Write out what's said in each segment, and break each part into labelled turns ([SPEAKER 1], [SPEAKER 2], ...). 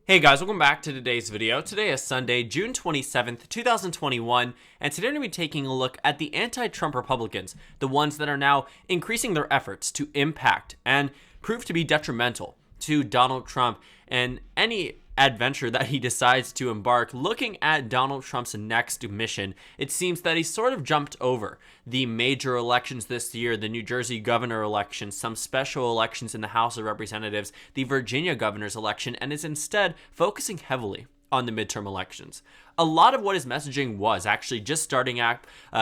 [SPEAKER 1] Hey guys, welcome back to today's video. Today is Sunday, June 27th, 2021, and today we're going to be taking a look at the anti-Trump Republicans, the ones that are now increasing their efforts to impact and prove to be detrimental to Donald Trump and any adventure that he decides to embark. Looking at Donald Trump's next mission, it seems that he sort of jumped over the major elections this year, the New Jersey governor election, some special elections in the House of Representatives, the Virginia governor's election, and is instead focusing heavily on the midterm elections. A lot of what his messaging was actually just starting out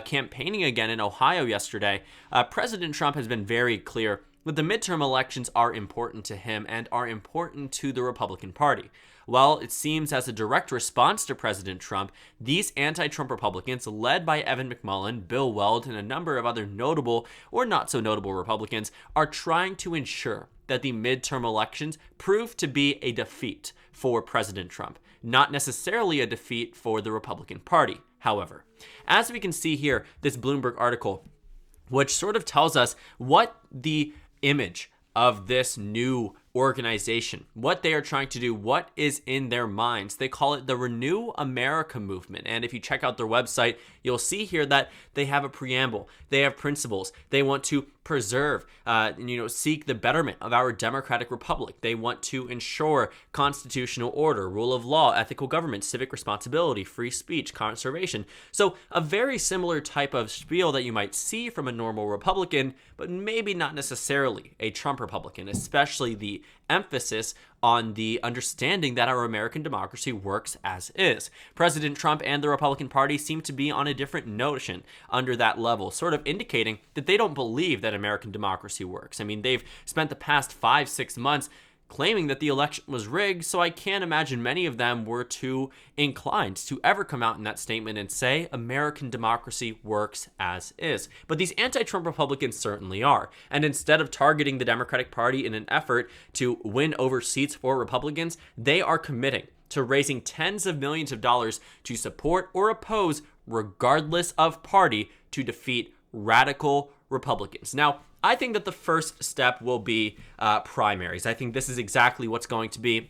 [SPEAKER 1] campaigning again in Ohio yesterday. President Trump has been very clear that the midterm elections are important to him and are important to the Republican Party. Well, it seems as a direct response to President Trump, these anti-Trump Republicans, led by Evan McConnell, Bill Weld, and a number of other notable or not so notable Republicans, are trying to ensure that the midterm elections prove to be a defeat for President Trump, not necessarily a defeat for the Republican Party, however. As we can see here, this Bloomberg article, which sort of tells us what the image of this new organization, what they are trying to do, what is in their minds. They call it the Renew America movement. And if you check out their website, you'll see here that they have a preamble. They have principles. They want to preserve, seek the betterment of our democratic republic. They want to ensure constitutional order, rule of law, ethical government, civic responsibility, free speech, conservation. So a very similar type of spiel that you might see from a normal Republican, but maybe not necessarily a Trump Republican, especially the emphasis on the understanding that our American democracy works as is. President Trump and the Republican Party seem to be on a different notion under that level, sort of indicating that they don't believe that American democracy works. I mean, they've spent the past 5-6 months claiming that the election was rigged, so I can't imagine many of them were too inclined to ever come out in that statement and say American democracy works as is. But these anti-Trump Republicans certainly are. And instead of targeting the Democratic Party in an effort to win over seats for Republicans, they are committing to raising tens of millions of dollars to support or oppose, regardless of party, to defeat radical Republicans. Now, I think that the first step will be primaries. I think this is exactly what's going to be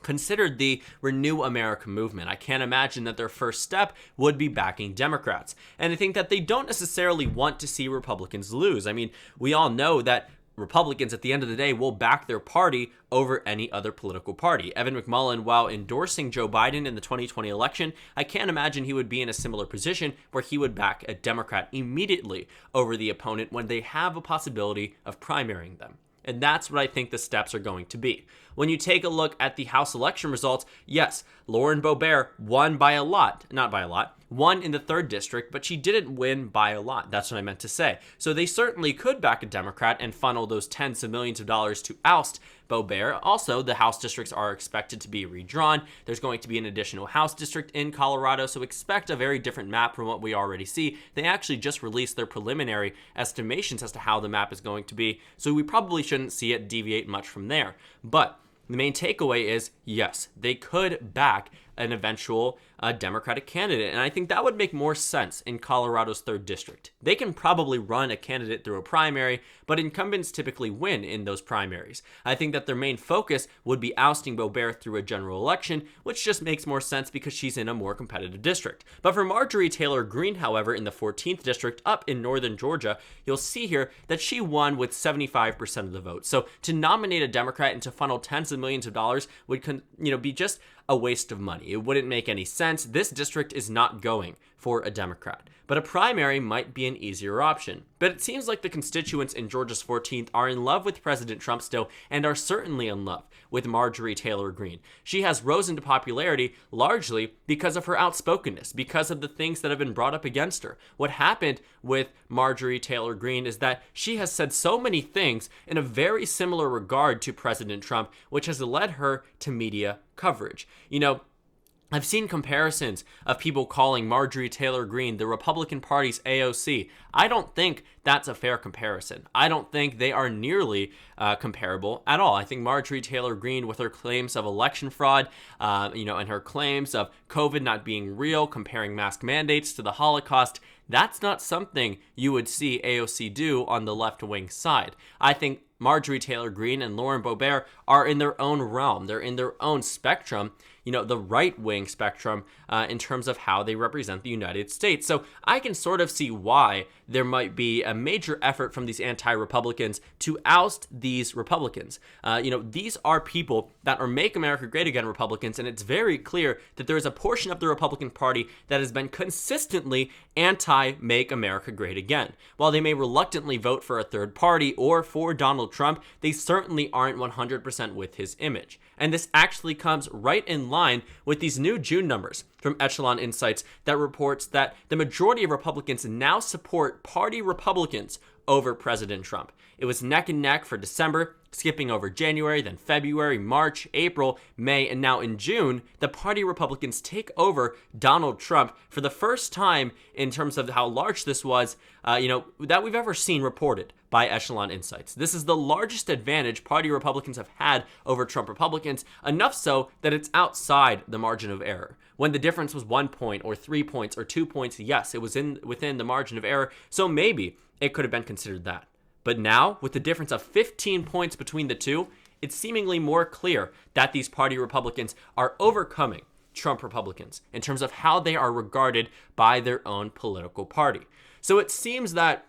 [SPEAKER 1] considered the Renew America movement. I can't imagine that their first step would be backing Democrats. And I think that they don't necessarily want to see Republicans lose. I mean, we all know that Republicans at the end of the day will back their party over any other political party. Evan McConnell, while endorsing Joe Biden in the 2020 election, I can't imagine he would be in a similar position where he would back a Democrat immediately over the opponent when they have a possibility of primarying them. And that's what I think the steps are going to be. When you take a look at the House election results, yes, Lauren Boebert won by a lot. Not by a lot. Won in the 3rd district, but she didn't win by a lot. That's what I meant to say. So they certainly could back a Democrat and funnel those tens of millions of dollars to oust Boebert. Also, the House districts are expected to be redrawn. There's going to be an additional House district in Colorado, so expect a very different map from what we already see. They actually just released their preliminary estimations as to how the map is going to be, so we probably shouldn't see it deviate much from there. But the main takeaway is, yes, they could back an eventual Democratic candidate. And I think that would make more sense in Colorado's 3rd district. They can probably run a candidate through a primary, but incumbents typically win in those primaries. I think that their main focus would be ousting Boebert through a general election, which just makes more sense because she's in a more competitive district. But for Marjorie Taylor Greene, however, in the 14th district up in northern Georgia, you'll see here that she won with 75% of the vote. So to nominate a Democrat and to funnel tens of millions of dollars would be just a waste of money. It wouldn't make any sense. This district is not going for a Democrat, but a primary might be an easier option. But it seems like the constituents in Georgia's 14th are in love with President Trump still and are certainly in love with Marjorie Taylor Greene. She has risen to popularity largely because of her outspokenness, because of the things that have been brought up against her. What happened with Marjorie Taylor Greene is that she has said so many things in a very similar regard to President Trump, which has led her to media coverage. I've seen comparisons of people calling Marjorie Taylor Greene the Republican Party's AOC. I don't think that's a fair comparison. I don't think they are nearly comparable at all. I think Marjorie Taylor Greene, with her claims of election fraud, and her claims of COVID not being real, comparing mask mandates to the Holocaust, that's not something you would see AOC do on the left-wing side. I think Marjorie Taylor Greene and Lauren Boebert are in their own realm. They're in their own spectrum, the right-wing spectrum in terms of how they represent the United States. So I can sort of see why there might be a major effort from these anti-Republicans to oust these Republicans. These are people that are Make America Great Again Republicans, and it's very clear that there is a portion of the Republican Party that has been consistently anti-Make America Great Again. While they may reluctantly vote for a third party or for Donald Trump, they certainly aren't 100% with his image. And this actually comes right in line with these new June numbers from Echelon Insights that reports that the majority of Republicans now support party Republicans over President Trump. It was neck and neck for December, skipping over January, then February, March, April, May, and now in June, the party Republicans take over Donald Trump for the first time in terms of how large this was, that we've ever seen reported by Echelon Insights. This is the largest advantage party Republicans have had over Trump Republicans, enough so that it's outside the margin of error. When the difference was 1 point or 3 points or 2 points, yes, it was within the margin of error, so maybe it could have been considered that. But now, with the difference of 15 points between the two, it's seemingly more clear that these party Republicans are overcoming Trump Republicans in terms of how they are regarded by their own political party. So it seems that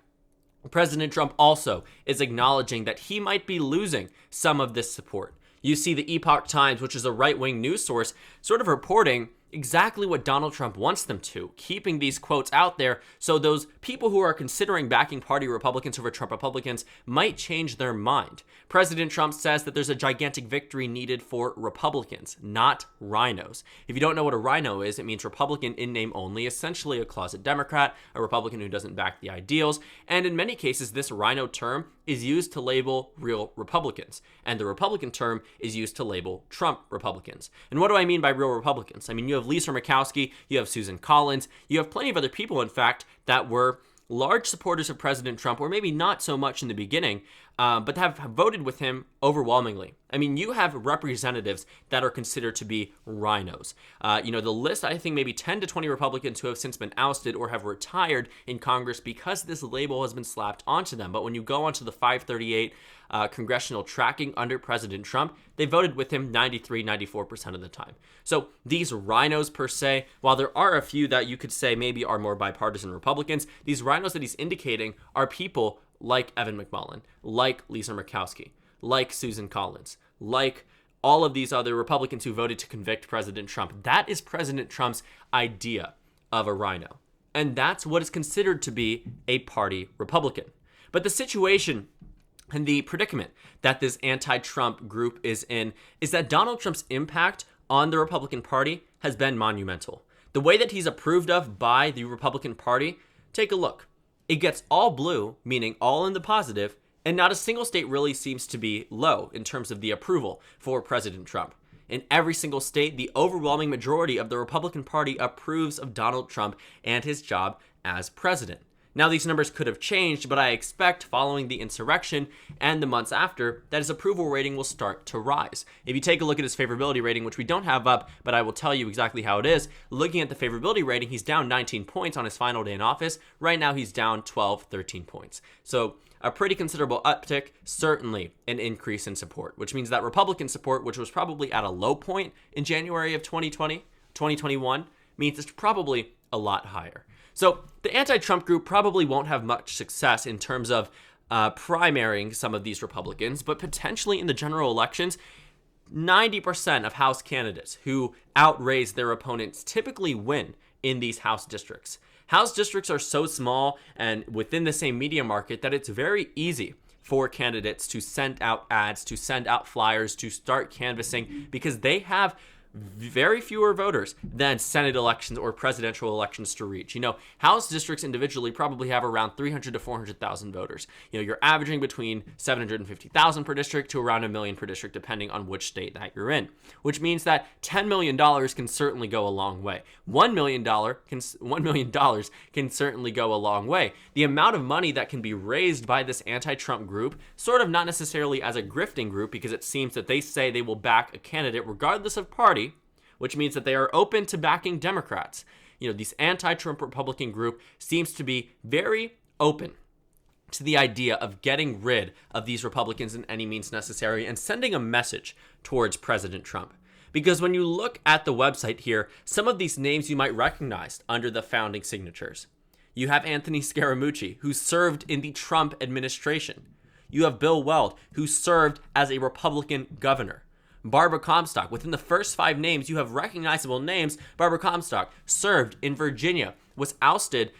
[SPEAKER 1] President Trump also is acknowledging that he might be losing some of this support. You see the Epoch Times, which is a right-wing news source, sort of reporting exactly what Donald Trump wants them to, keeping these quotes out there so those people who are considering backing party Republicans over Trump Republicans might change their mind. President Trump says that there's a gigantic victory needed for Republicans, not rhinos. If you don't know what a rhino is, it means Republican in name only, essentially a closet Democrat, a Republican who doesn't back the ideals, and in many cases, this rhino term is used to label real Republicans, and the Republican term is used to label Trump Republicans. And what do I mean by real Republicans? I mean, you have Lisa Murkowski, you have Susan Collins, you have plenty of other people, in fact, that were large supporters of President Trump, or maybe not so much in the beginning, but have voted with him overwhelmingly. I mean, you have representatives that are considered to be rhinos. The list, I think maybe 10 to 20 Republicans who have since been ousted or have retired in Congress because this label has been slapped onto them. But when you go onto the 538 congressional tracking under President Trump, they voted with him 93, 94% of the time. So these rhinos per se, while there are a few that you could say maybe are more bipartisan Republicans, these rhinos that he's indicating are people like Evan McMullin, like Lisa Murkowski, like Susan Collins, like all of these other Republicans who voted to convict President Trump. That is President Trump's idea of a rhino. And that's what is considered to be a party Republican. But the situation and the predicament that this anti-Trump group is in is that Donald Trump's impact on the Republican Party has been monumental. The way that he's approved of by the Republican Party, take a look. It gets all blue, meaning all in the positive, and not a single state really seems to be low in terms of the approval for President Trump. In every single state, the overwhelming majority of the Republican Party approves of Donald Trump and his job as president. Now, these numbers could have changed, but I expect following the insurrection and the months after that his approval rating will start to rise. If you take a look at his favorability rating, which we don't have up, but I will tell you exactly how it is, looking at the favorability rating, he's down 19 points on his final day in office. Right now, he's down 12, 13 points. So a pretty considerable uptick, certainly an increase in support, which means that Republican support, which was probably at a low point in January of 2021, means it's probably a lot higher. So the anti-Trump group probably won't have much success in terms of primarying some of these Republicans, but potentially in the general elections, 90% of House candidates who outraise their opponents typically win in these House districts. House districts are so small and within the same media market that it's very easy for candidates to send out ads, to send out flyers, to start canvassing, because they have very fewer voters than Senate elections or presidential elections to reach. House districts individually probably have around 300 to 400,000 voters. You're averaging between 750,000 per district to around 1 million per district, depending on which state that you're in, which means that $10 million can certainly go a long way. $1 million can certainly go a long way. The amount of money that can be raised by this anti-Trump group, sort of not necessarily as a grifting group, because it seems that they say they will back a candidate regardless of party, which means that they are open to backing Democrats. This anti-Trump Republican group seems to be very open to the idea of getting rid of these Republicans in any means necessary and sending a message towards President Trump. Because when you look at the website here, some of these names you might recognize under the founding signatures. You have Anthony Scaramucci, who served in the Trump administration. You have Bill Weld, who served as a Republican governor. Barbara Comstock. Within the first 5 names, you have recognizable names. Barbara Comstock served in Virginia, was ousted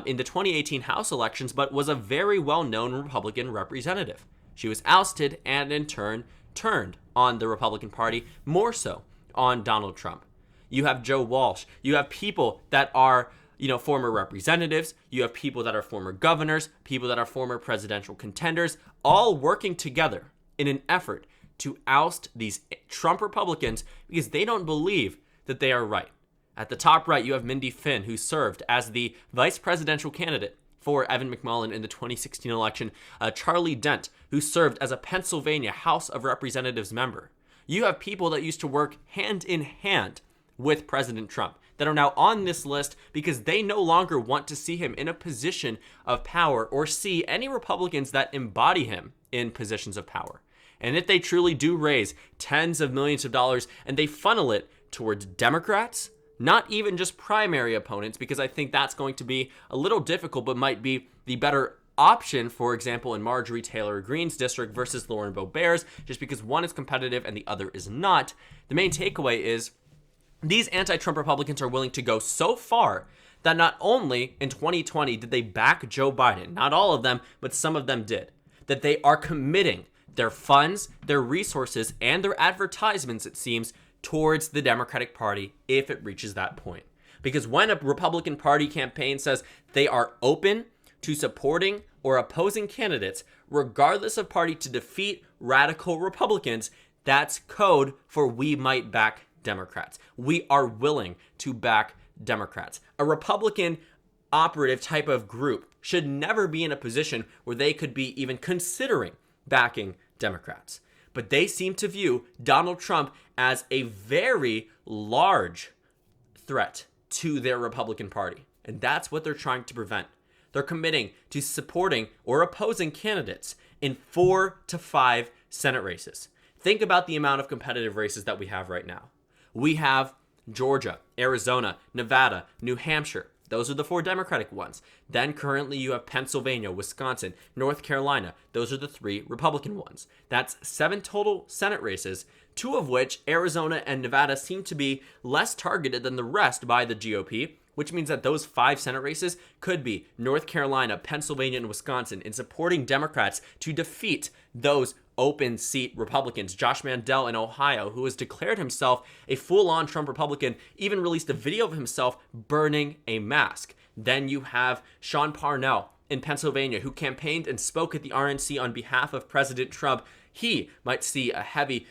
[SPEAKER 1] in the 2018 House elections, but was a very well-known Republican representative. She was ousted and in turn turned on the Republican Party, more so on Donald Trump. You have Joe Walsh. You have people that are, former representatives. You have people that are former governors, people that are former presidential contenders, all working together in an effort to oust these Trump Republicans because they don't believe that they are right. At the top right, you have Mindy Finn, who served as the vice presidential candidate for Evan McMullin in the 2016 election. Charlie Dent, who served as a Pennsylvania House of Representatives member. You have people that used to work hand in hand with President Trump that are now on this list because they no longer want to see him in a position of power or see any Republicans that embody him in positions of power. And if they truly do raise tens of millions of dollars and they funnel it towards Democrats, not even just primary opponents, because I think that's going to be a little difficult, but might be the better option, for example, in Marjorie Taylor Greene's district versus Lauren Boebert's, just because one is competitive and the other is not. The main takeaway is these anti-Trump Republicans are willing to go so far that not only in 2020 did they back Joe Biden, not all of them, but some of them did, that they are committing their funds, their resources, and their advertisements, it seems, towards the Democratic Party if it reaches that point. Because when a Republican Party campaign says they are open to supporting or opposing candidates, regardless of party, to defeat radical Republicans, that's code for we might back Democrats. We are willing to back Democrats. A Republican operative type of group should never be in a position where they could be even considering backing Democrats. But they seem to view Donald Trump as a very large threat to their Republican Party. And that's what they're trying to prevent. They're committing to supporting or opposing candidates in 4 to 5 Senate races. Think about the amount of competitive races that we have right now. We have Georgia, Arizona, Nevada, New Hampshire. Those are the 4 Democratic ones. Then currently you have Pennsylvania, Wisconsin, North Carolina. Those are the 3 Republican ones. That's 7 total Senate races, 2 of which, Arizona and Nevada, seem to be less targeted than the rest by the GOP, which means that those 5 Senate races could be North Carolina, Pennsylvania, and Wisconsin in supporting Democrats to defeat those open seat Republicans. Josh Mandel in Ohio, who has declared himself a full-on Trump Republican, even released a video of himself burning a mask. Then you have Sean Parnell in Pennsylvania, who campaigned and spoke at the RNC on behalf of President Trump. He might see a heavy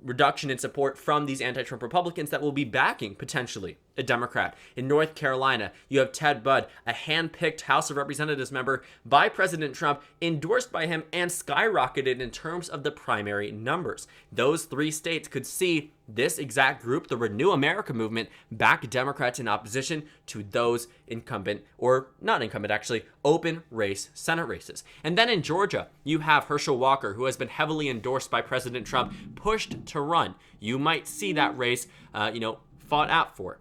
[SPEAKER 1] reduction in support from these anti-Trump Republicans that will be backing, potentially, a Democrat. In North Carolina, you have Ted Budd, a hand-picked House of Representatives member by President Trump, endorsed by him and skyrocketed in terms of the primary numbers. Those 3 states could see this exact group, the Renew America movement, back Democrats in opposition to those incumbent, or not incumbent actually, open race Senate races. And then in Georgia, you have Herschel Walker, who has been heavily endorsed by President Trump, pushed to run. You might see that race, fought out for.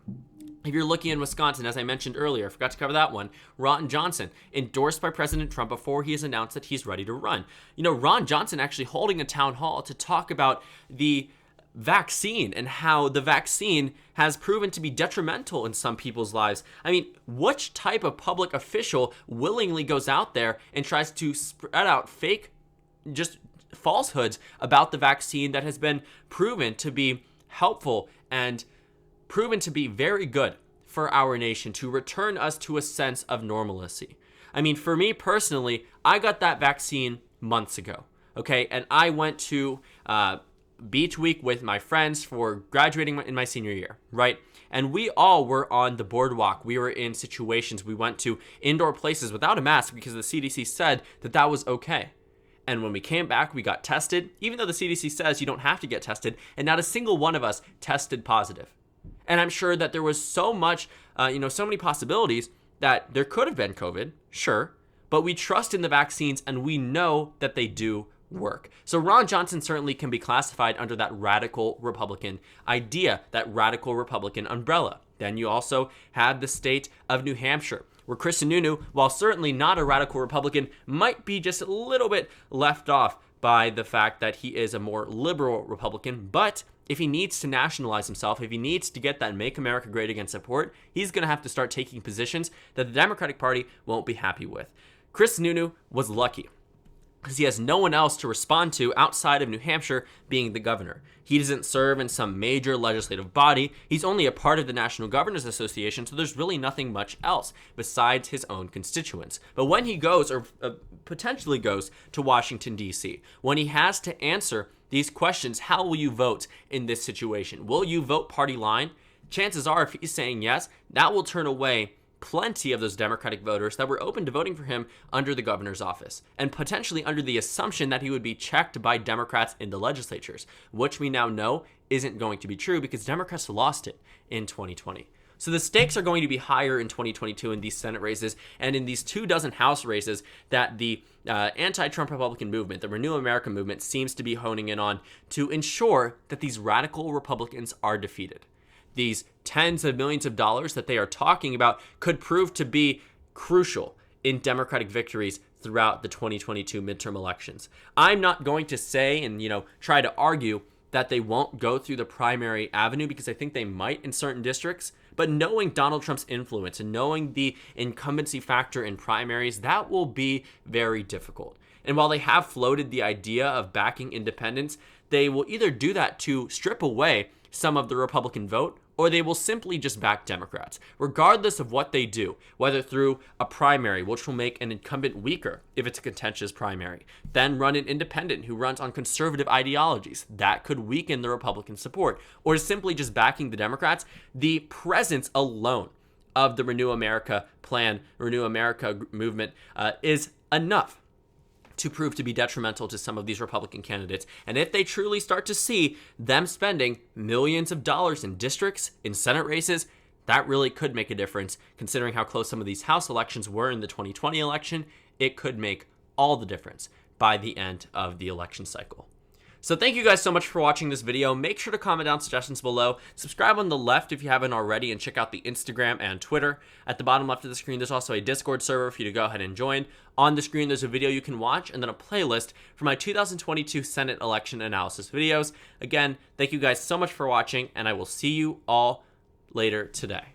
[SPEAKER 1] If you're looking in Wisconsin, as I mentioned earlier, I forgot to cover that one, Ron Johnson, endorsed by President Trump before he has announced that he's ready to run. Ron Johnson actually holding a town hall to talk about the vaccine and how the vaccine has proven to be detrimental in some people's lives. I mean, which type of public official willingly goes out there and tries to spread out fake, just falsehoods about the vaccine that has been proven to be helpful and proven to be very good for our nation to return us to a sense of normalcy? I mean, for me personally, I got that vaccine months ago, okay? And I went to beach week with my friends for graduating in my senior year, right? And we all were on the boardwalk. We were in situations. We went to indoor places without a mask because the CDC said that that was okay. And when we came back, we got tested, even though the CDC says you don't have to get tested, and not a single one of us tested positive. And I'm sure that there was so much, so many possibilities that there could have been COVID, sure, but we trust in the vaccines and we know that they do work. So Ron Johnson certainly can be classified under that radical Republican idea, that radical Republican umbrella. Then you also have the state of New Hampshire, where Chris Sununu, while certainly not a radical Republican, might be just a little bit left off by the fact that he is a more liberal Republican. But if he needs to nationalize himself, if he needs to get that Make America Great Again support, he's going to have to start taking positions that the Democratic Party won't be happy with. Chris Sununu was lucky because he has no one else to respond to outside of New Hampshire being the governor. He doesn't serve in some major legislative body. He's only a part of the National Governors Association, so there's really nothing much else besides his own constituents. But when he goes, or potentially goes, to Washington, D.C., when he has to answer these questions, how will you vote in this situation? Will you vote party line? Chances are, if he's saying yes, that will turn away plenty of those Democratic voters that were open to voting for him under the governor's office, and potentially under the assumption that he would be checked by Democrats in the legislatures, which we now know isn't going to be true because Democrats lost it in 2020. So the stakes are going to be higher in 2022 in these Senate races and in these 24 House races that the anti-Trump Republican movement, the Renew America movement, seems to be honing in on to ensure that these radical Republicans are defeated. These tens of millions of dollars that they are talking about could prove to be crucial in Democratic victories throughout the 2022 midterm elections. I'm not going to say and, try to argue that they won't go through the primary avenue because I think they might in certain districts. But knowing Donald Trump's influence and knowing the incumbency factor in primaries, that will be very difficult. And while they have floated the idea of backing independents, they will either do that to strip away some of the Republican vote, or they will simply just back Democrats, regardless of what they do, whether through a primary, which will make an incumbent weaker if it's a contentious primary, then run an independent who runs on conservative ideologies. That could weaken the Republican support, or simply just backing the Democrats. The presence alone of the Renew America plan, Renew America movement, is enough to prove to be detrimental to some of these Republican candidates. And if they truly start to see them spending millions of dollars in districts, in Senate races, that really could make a difference. Considering how close some of these House elections were in the 2020 election, it could make all the difference by the end of the election cycle. So thank you guys so much for watching this video. Make sure to comment down suggestions below. Subscribe on the left if you haven't already, and check out the Instagram and Twitter. At the bottom left of the screen, there's also a Discord server for you to go ahead and join. On the screen, there's a video you can watch, and then a playlist for my 2022 Senate election analysis videos. Again, thank you guys so much for watching, and I will see you all later today.